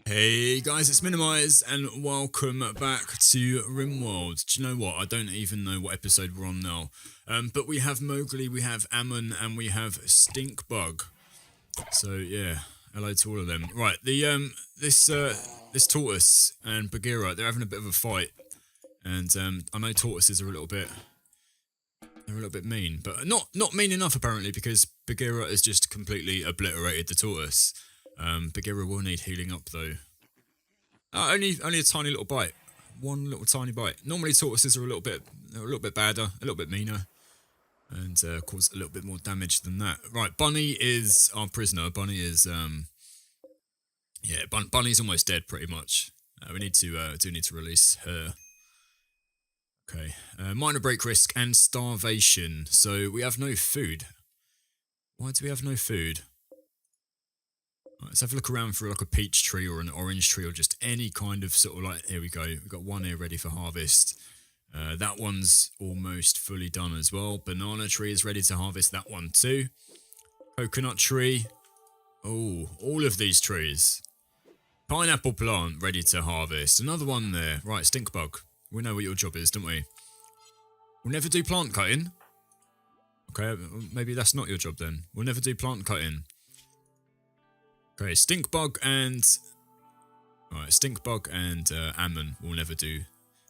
Hey guys, it's Minnowmize and welcome back to Rimworld. Do you know what? I don't even know what episode we're on now. But we have Mowgli, we have Ammon, and we have Stinkbug. So yeah, hello to all of them. Right, this tortoise and Bagheera, they're having a bit of a fight, and I know tortoises are a little bit mean, but not mean enough apparently because Bagheera has just completely obliterated the tortoise. Bagheera will need healing up though. Only a tiny little bite. One little tiny bite. Normally tortoises are a little bit badder, a little bit meaner, and cause a little bit more damage than that. Right, Bunny is our prisoner. Bunny is Bunny's almost dead pretty much. We need to do need to release her. Okay, minor break risk and starvation. So we have no food. Why do we have no food? Right, let's have a look around for like a peach tree or an orange tree or just any kind of sort of like, here we go. We've got one here ready for harvest. That one's almost fully done as well. Banana tree is ready to harvest that one too. Coconut tree. Oh, all of these trees. Pineapple plant ready to harvest. Another one there. Right, Stinkbug. We know what your job is, don't we? We'll never do plant cutting. Okay, maybe that's not your job then. We'll never do plant cutting. Okay, Stinkbug and Ammon will never do.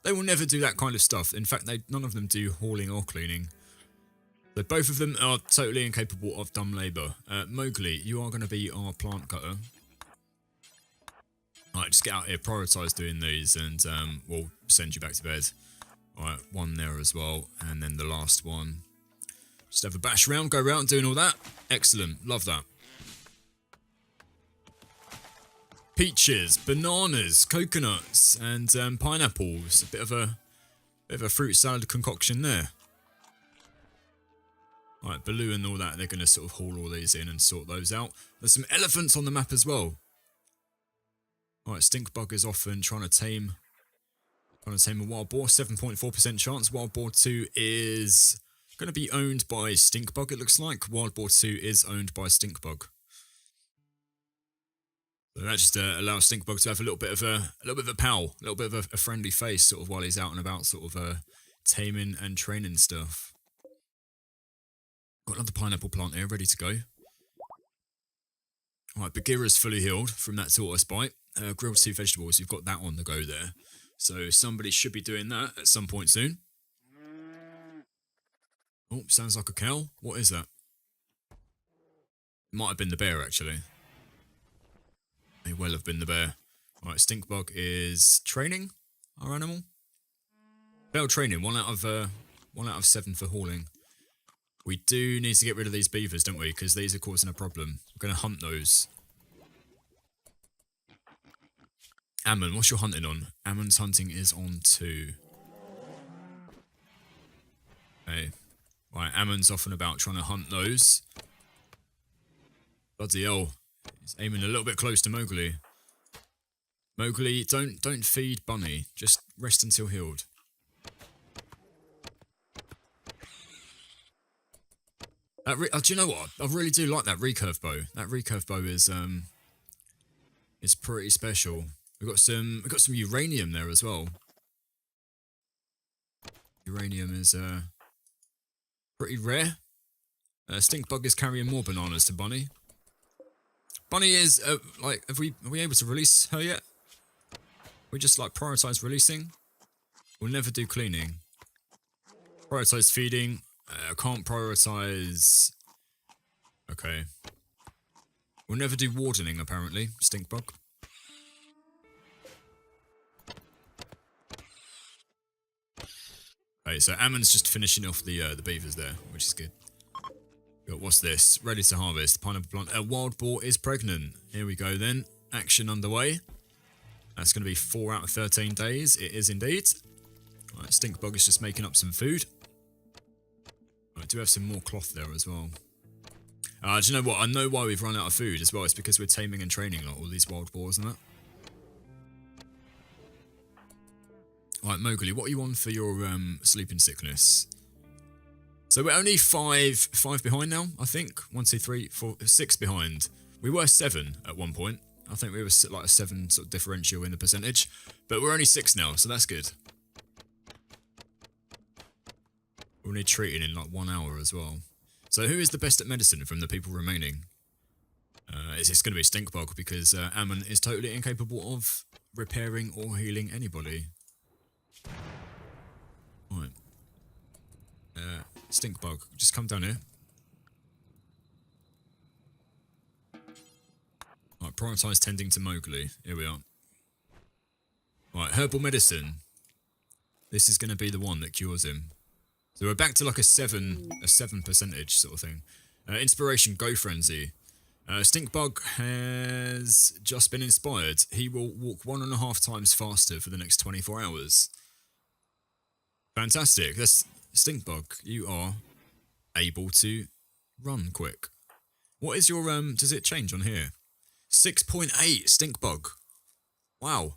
They will never do that kind of stuff. In fact, none of them do hauling or cleaning. So both of them are totally incapable of dumb labour. Mowgli, you are going to be our plant cutter. Alright, just get out here, prioritise doing these, and we'll send you back to bed. Alright, one there as well, and then the last one. Just have a bash round, go around doing all that. Excellent, love that. Peaches, bananas, coconuts, and pineapples. A bit of a fruit salad concoction there. Right, Baloo and all that, they're going to sort of haul all these in and sort those out. There's some elephants on the map as well. Right, Stinkbug is often trying to tame a wild boar. 7.4% chance. Wild boar 2 is going to be owned by Stinkbug. It looks like Wild boar 2 is owned by Stinkbug. So that just allows Stinkbug to have a little bit of a pal, a little bit of a friendly face, sort of while he's out and about, sort of taming and training stuff. Got another pineapple plant here, ready to go. Alright, Bagheera's fully healed from that tortoise bite. Grilled 2 vegetables, you've got that on the go there. So somebody should be doing that at some point soon. Oh, sounds like a cow. What is that? Might have been the bear, actually. May well have been the bear. Alright, Stinkbug is training our animal. Failed training, 1 out of 7 for hauling. We do need to get rid of these beavers, don't we? Because these are causing a problem. We're going to hunt those. Ammon, what's your hunting on? Ammon's hunting is on 2. Okay. Right, Ammon's off and about trying to hunt those. Bloody hell. He's aiming a little bit close to Mowgli. Mowgli, don't feed Bunny. Just rest until healed. Do you know what? I really do like that recurve bow. That recurve bow is pretty special. We've got some uranium there as well. Uranium is pretty rare. Stinkbug is carrying more bananas to Bunny. Bunny is like, are we able to release her yet? We just like prioritize releasing. We'll never do cleaning. Prioritize feeding. Can't prioritize. Okay. We'll never do wardening apparently. Stinkbug. Okay, so Ammon's just finishing off the beavers there, which is good. What's this? Ready to harvest. Pineapple plant. A wild boar is pregnant. Here we go then. Action underway. That's going to be 4 out of 13 days. It is indeed. Right, Stinkbug is just making up some food. I do have some more cloth there as well. Do you know what? I know why we've run out of food as well. It's because we're taming and training like all these wild boars and that. Right, Mowgli, what are you on for your sleeping sickness? So we're only five behind now, I think. 1, 2, 3, 4, 6 behind. We were 7 at one point. I think we were like a 7 sort of differential in the percentage. But we're only 6 now, so that's good. We'll need treating in like 1 hour as well. So who is the best at medicine from the people remaining? It's going to be Stinkbug because Ammon is totally incapable of repairing or healing anybody. Right. Stinkbug, just come down here. Right, prioritise tending to Mowgli. Here we are. Right, herbal medicine. This is going to be the one that cures him. So we're back to like a 7 percentage sort of thing. Inspiration, Go Frenzy. Stinkbug has just been inspired. He will walk 1.5 times faster for the next 24 hours. Fantastic. That's Stinkbug. You are able to run quick. What is your does it change on here? 6.8 Stinkbug. Wow.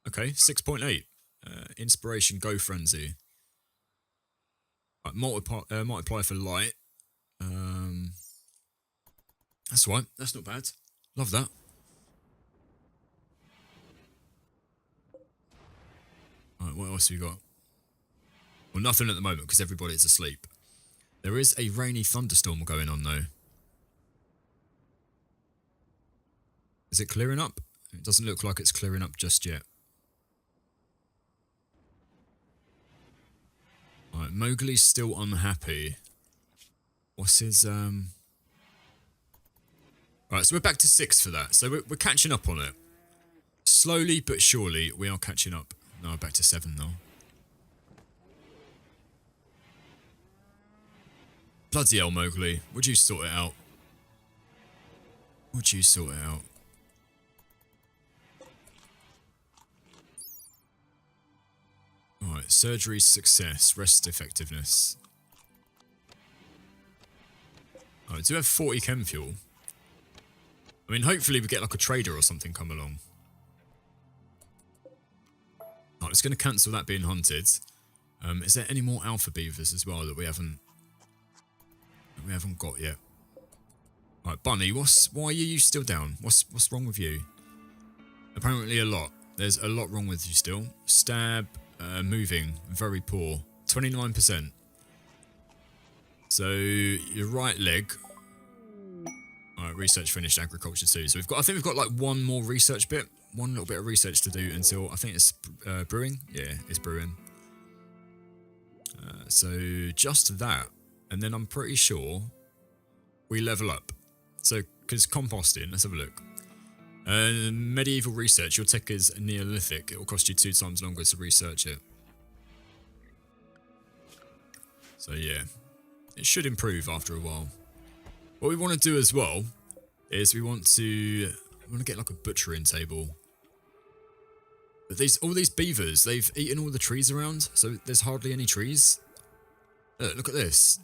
Okay, 6.8. Inspiration, Go Frenzy. Right, multiply for light. That's right. That's not bad. Love that. Right, what else have you got? Well, nothing at the moment because everybody's asleep. There is a rainy thunderstorm going on though. Is it clearing up? It doesn't look like it's clearing up just yet. Right, Mowgli's still unhappy. What's his Right, so we're back to 6 for that. So we're catching up on it. Slowly but surely, we are catching up. No, back to 7 now. Bloody hell, Mowgli. Would you sort it out? Would you sort it out? Right, surgery success, rest effectiveness. Oh, do we have 40 chem fuel? I mean, hopefully we get like a trader or something come along. Oh, it's going to cancel that being hunted. Is there any more alpha beavers as well that we haven't got yet? Right, Bunny, why are you still down? What's wrong with you? Apparently a lot. There's a lot wrong with you still. Stab, moving, very poor. 29%. So your right leg. Alright, research finished, agriculture too. So I think we've got like one more research bit. One little bit of research to do until, I think it's brewing. Yeah, it's brewing. So just that. And then I'm pretty sure we level up. So, because composting, let's have a look. Medieval research, your tech is Neolithic. It will cost you 2 times longer to research it. So yeah, it should improve after a while. What we want to do as well is we want to get like a butchering table. But all these beavers, they've eaten all the trees around, so there's hardly any trees. Look at this.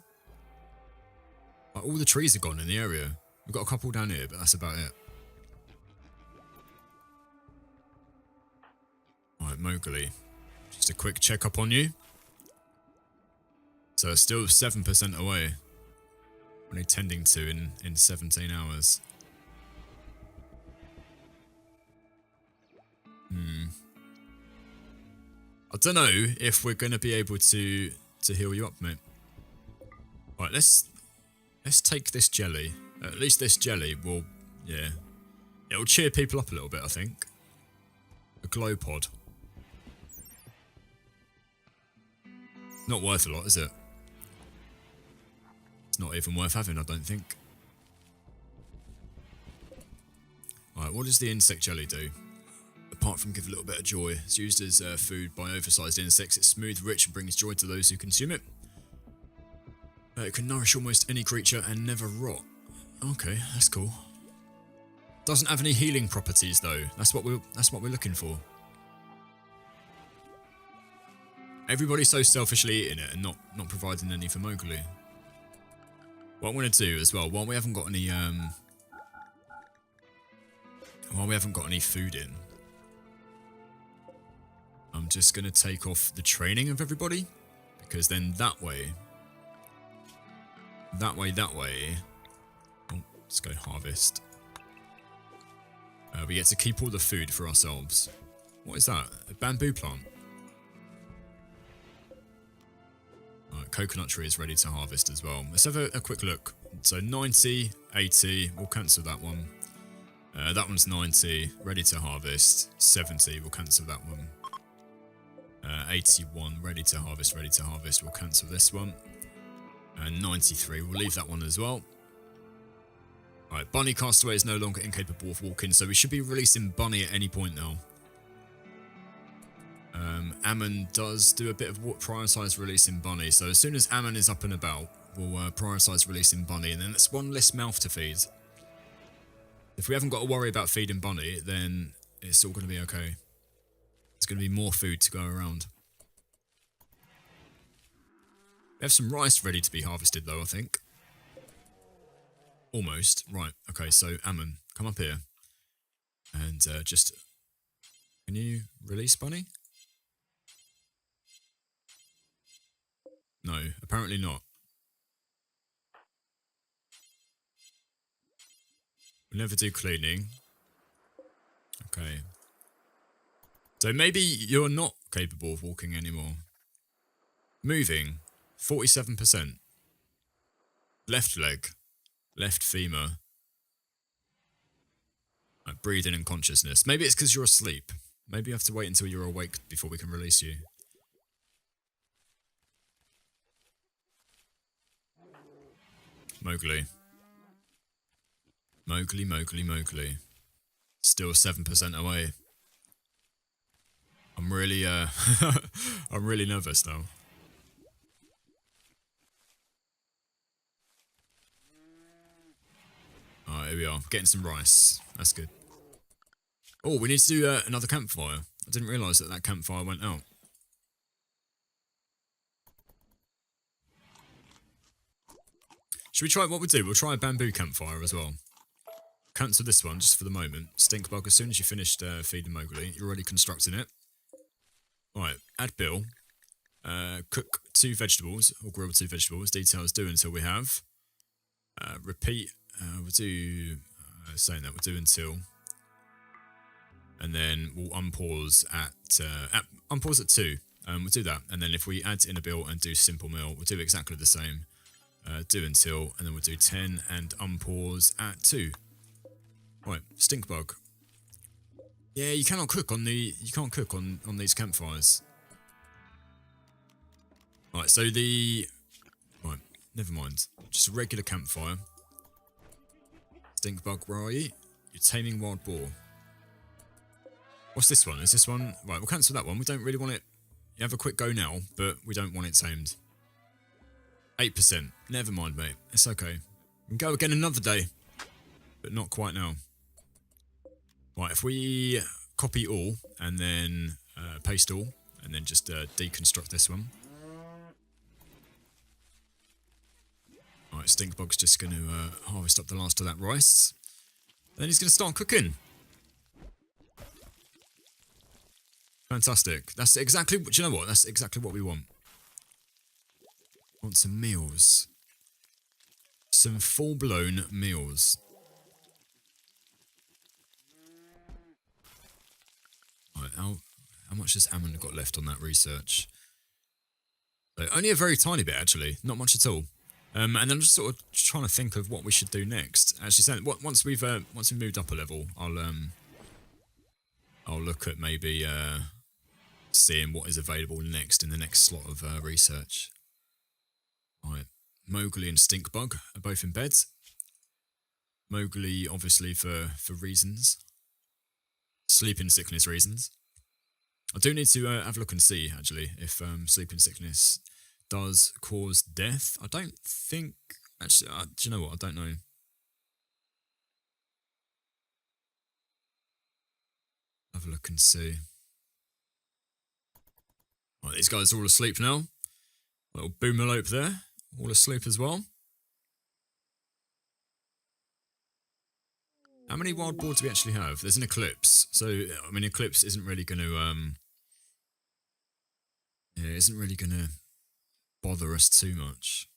Like, all the trees are gone in the area. We've got a couple down here, but that's about it. Right, Mowgli. Just a quick check up on you. So it's still 7% away. Only tending to in 17 hours. I don't know if we're going to be able to heal you up, mate. Right, let's take this jelly. At least this jelly will, yeah. It'll cheer people up a little bit, I think. A glow pod. Not worth a lot, is it? It's not even worth having, I don't think. Alright, what does the insect jelly do? Apart from give a little bit of joy, it's used as food by oversized insects. It's smooth, rich, and brings joy to those who consume it. It can nourish almost any creature and never rot. Okay, that's cool. Doesn't have any healing properties though. That's what we're looking for. Everybody's so selfishly eating it and not providing any for Mowgli. What I'm gonna do as well, while we haven't got any food in, I'm just gonna take off the training of everybody, because then that way. Oh, let's go harvest. we get to keep all the food for ourselves. What is that? A bamboo plant? Alright, coconut tree is ready to harvest as well. Let's have a quick look. So 90, 80, we'll cancel that one. That one's 90, ready to harvest. 70, we'll cancel that one. 81, ready to harvest, we'll cancel this one. And 93, we'll leave that one as well. Alright, Bunny Castaway is no longer incapable of walking, so we should be releasing Bunny at any point now. Ammon does do a bit of prioritise releasing Bunny, so as soon as Ammon is up and about, we'll prioritise releasing Bunny, and then it's one less mouth to feed. If we haven't got to worry about feeding Bunny, then it's all going to be okay. There's going to be more food to go around. We have some rice ready to be harvested though, I think. Almost. Right, okay, so Ammon, come up here. And just... Can you release Bunny? No, apparently not. We'll never do cleaning. Okay. So maybe you're not capable of walking anymore. Moving, 47%. Left leg, left femur. Breathing and consciousness. Maybe it's because you're asleep. Maybe you have to wait until you're awake before we can release you. Mowgli. Mowgli. Still 7% away. I'm really, I'm really nervous now. Alright, here we are. Getting some rice. That's good. Oh, we need to do another campfire. I didn't realise that that campfire went out. Should we try what we'll do? We'll try a bamboo campfire as well. Cancel this one just for the moment. Stink bug, as soon as you finished feeding Mowgli, you're already constructing it. Alright, add Bill. Cook 2 vegetables, or grill 2 vegetables. Details do until we have. Repeat. We'll do... saying that, we'll do until... And then we'll unpause at 2. We'll do that. And then if we add in a Bill and do simple meal, we'll do exactly the same. Do until, and then we'll do 10 and unpause at 2. Right, stink bug. Yeah, you cannot cook on on these campfires. Right, so right, never mind. Just a regular campfire. Stink bug, where are you? You're taming wild boar. What's this one? Is this one? Right, we'll cancel that one. We don't really want it. You have a quick go now, but we don't want it tamed. 8%. Never mind, mate. It's okay. We can go again another day. But not quite now. Right, if we copy all, and then paste all, and then just deconstruct this one. Right, Stinkbug's just going to harvest up the last of that rice. And then he's going to start cooking. Fantastic. That's exactly... Do you know what? That's exactly what we want. Want some meals. Some full-blown meals. Right, how much has Ammon got left on that research? So only a very tiny bit, actually. Not much at all. And I'm just sort of trying to think of what we should do next. Actually, saying once we've moved up a level, I'll look at maybe seeing what is available next in the next slot of research. Right, Mowgli and Stinkbug are both in bed. Mowgli, obviously, for reasons. Sleeping sickness reasons. I do need to have a look and see, actually, if sleeping sickness does cause death. I don't think... Actually, do you know what? I don't know. Have a look and see. Right, these guys are all asleep now. Little boomalope there. All asleep as well. How many wild boar do we actually have? There's an eclipse. So, I mean, eclipse isn't really going to... yeah, isn't really going to bother us too much.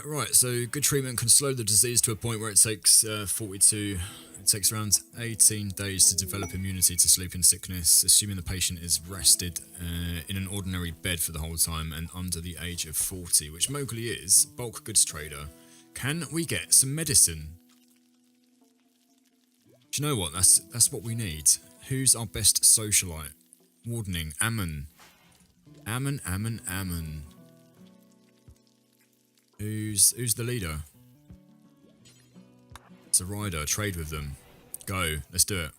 Right, so good treatment can slow the disease to a point where it takes 42. It takes around 18 days to develop immunity to sleeping sickness, assuming the patient is rested in an ordinary bed for the whole time and under the age of 40, which Mowgli is. Bulk goods trader. Can we get some medicine? Do you know what? That's what we need. Who's our best socialite? Wardening. Ammon. Ammon. Who's the leader? It's a rider. Trade with them. Go. Let's do it.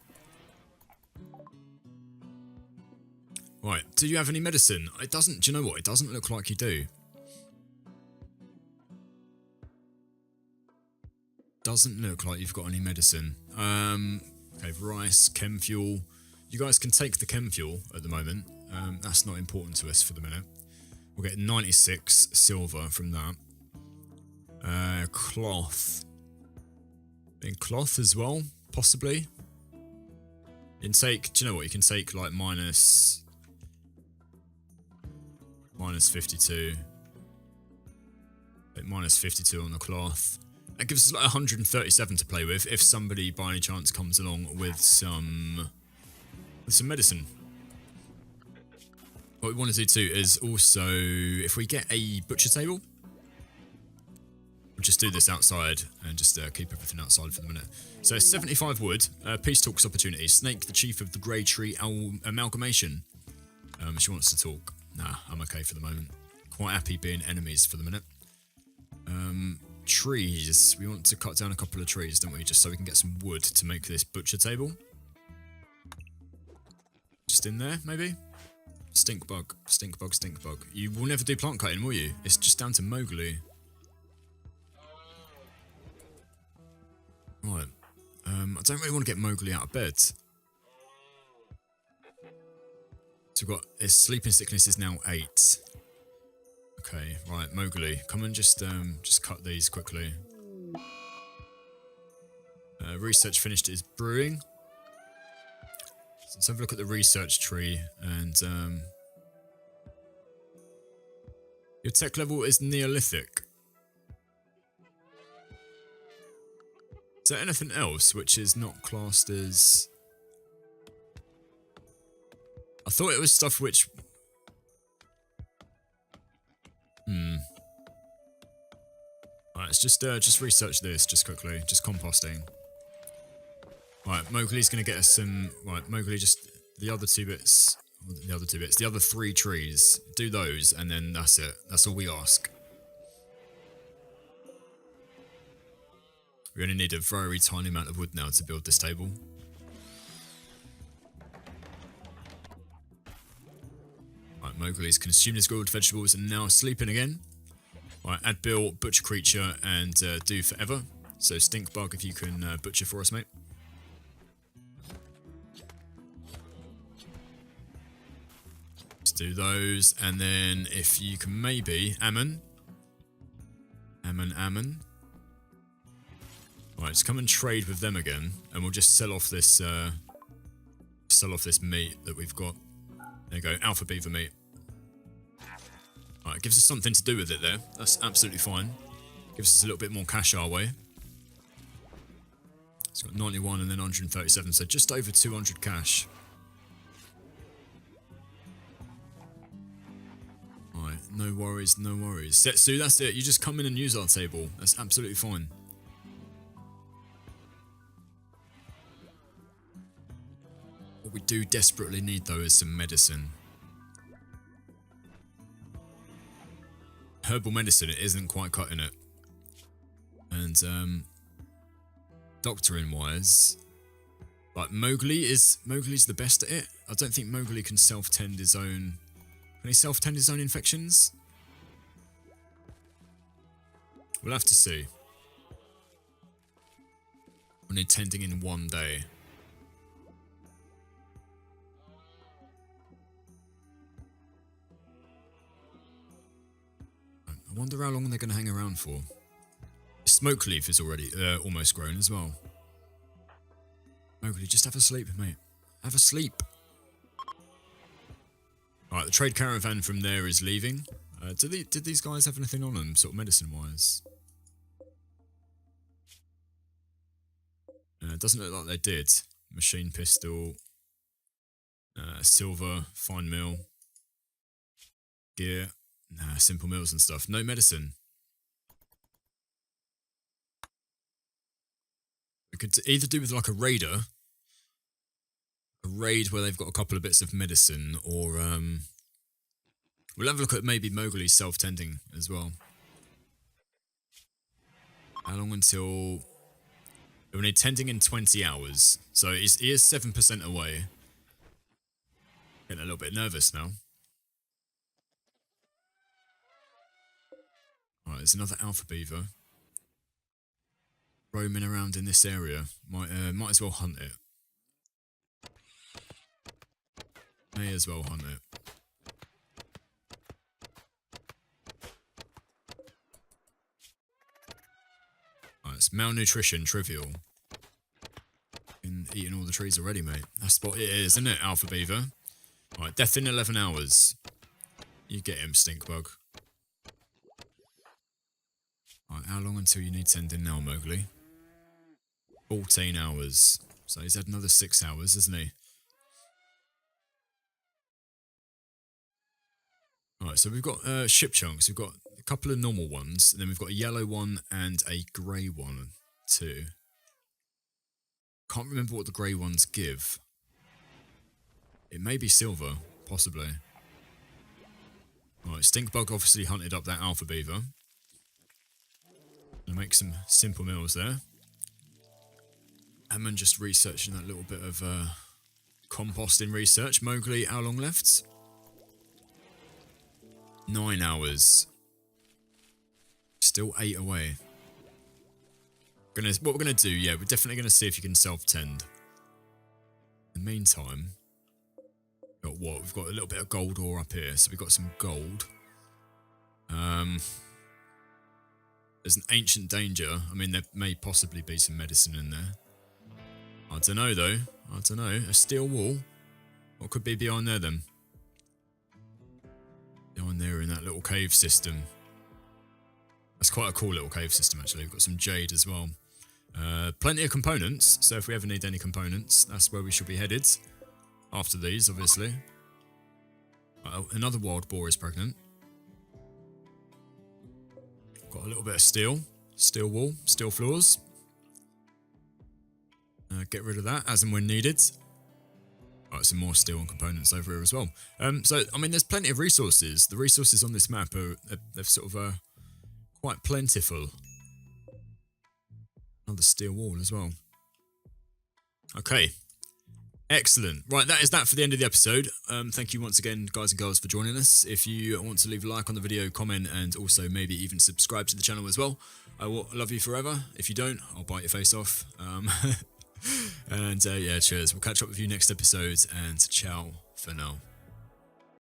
Right. Do you have any medicine? It doesn't. Do you know what? It doesn't look like you do. Doesn't look like you've got any medicine. Okay, rice, chem fuel. You guys can take the chem fuel at the moment. That's not important to us for the minute. We'll get 96 silver from that. Cloth. In cloth as well, possibly. You can take, do you know what? You can take like minus 52. Like minus 52 on the cloth. That gives us like 137 to play with if somebody by any chance comes along with some medicine. What we want to do too is also, if we get a butcher table, we'll just do this outside and just keep everything outside for the minute. So 75 wood, peace talks opportunity. Snake, the chief of the Grey Tree amalgamation. She wants to talk. Nah, I'm okay for the moment. Quite happy being enemies for the minute. Trees. We want to cut down a couple of trees, don't we? Just so we can get some wood to make this butcher table. Just in there, maybe? Stink bug. You will never do plant cutting, will you? It's just down to Mowgli. Right. I don't really want to get Mowgli out of bed. So we've got his sleeping sickness is now 8. Okay, right, Mowgli, come and just cut these quickly. Research finished is brewing. So let's have a look at the research tree and your tech level is Neolithic. Is there anything else which is not classed as... I thought it was stuff which... Alright, let's just research this, just quickly. Just composting. Right, Mowgli's gonna get us some... Right, Mowgli, just... The other 2 bits... The other 3 trees. Do those, and then that's it. That's all we ask. We only need a very tiny amount of wood now to build this table. Right, Mowgli's consumed his grilled vegetables and now sleeping again. Right, add Bill, butcher creature, and do forever. So stink bug, if you can butcher for us, mate. Let's do those, and then if you can maybe Ammon. Right, just come and trade with them again, and we'll just sell off this meat that we've got. There you go, alpha beaver meat. Alright, it gives us something to do with it there. That's absolutely fine. Gives us a little bit more cash our way. It's got 91 and then 137, so just over 200 cash. Alright, no worries. Setsu, that's it. You just come in and use our table. That's absolutely fine. What we do desperately need, though, is some medicine. Herbal medicine, it isn't quite cutting it. And, doctoring-wise, like, Mowgli's the best at it. I don't think Mowgli can self-tend his own... Can he self-tend his own infections? We'll have to see. We'll need tending in 1 day. I wonder how long they're going to hang around for. Smoke leaf is already almost grown as well. Mowgli, just have a sleep, mate. Have a sleep. Alright, the trade caravan from there is leaving. Did these guys have anything on them, sort of medicine-wise? Doesn't look like they did. Machine pistol, silver, fine mill, gear, simple mills and stuff. No medicine. We could either do with like a raid where they've got a couple of bits of medicine, or we'll have a look at maybe Mowgli's self-tending as well. How long until... We need tending in 20 hours. So he is 7% away. Getting a little bit nervous now. Alright, there's another alpha beaver. Roaming around in this area. Might as well hunt it. May as well hunt it. Alright, it's malnutrition, trivial. Been eating all the trees already, mate. That's what it is, isn't it, alpha beaver? Alright, death in 11 hours. You get him, Stinkbug. Alright, how long until you need tending now, Mowgli? 14 hours. So he's had another 6 hours, hasn't he? Alright, so we've got ship chunks. We've got a couple of normal ones, and then we've got a yellow one and a grey one, too. Can't remember what the grey ones give. It may be silver, possibly. Alright, Stinkbug obviously hunted up that alpha beaver. Gonna make some simple meals there. Hammond just researching that little bit of composting research. Mowgli, how long left? 9 hours. Still 8 away. What we're gonna do, yeah, we're definitely gonna see if you can self-tend. In the meantime, got what? We've got a little bit of gold ore up here, so we've got some gold. There's an ancient danger. I mean, there may possibly be some medicine in there. I don't know, though. I don't know. A steel wall? What could be behind there, then? Behind there in that little cave system. That's quite a cool little cave system, actually. We've got some jade as well. Plenty of components, so if we ever need any components, that's where we should be headed. After these, obviously. Another wild boar is pregnant. Got a little bit of steel. Steel wall, steel floors. Get rid of that as and when needed. Alright, some more steel and components over here as well. So, I mean, there's plenty of resources. The resources on this map they're sort of quite plentiful. Another steel wall as well. Okay. Excellent. Right, that is that for the end of the episode. Thank you once again, guys and girls, for joining us. If you want to leave a like on the video, comment, and also maybe even subscribe to the channel as well, I will love you forever. If you don't, I'll bite your face off. And yeah, cheers. We'll catch up with you next episode, and ciao for now.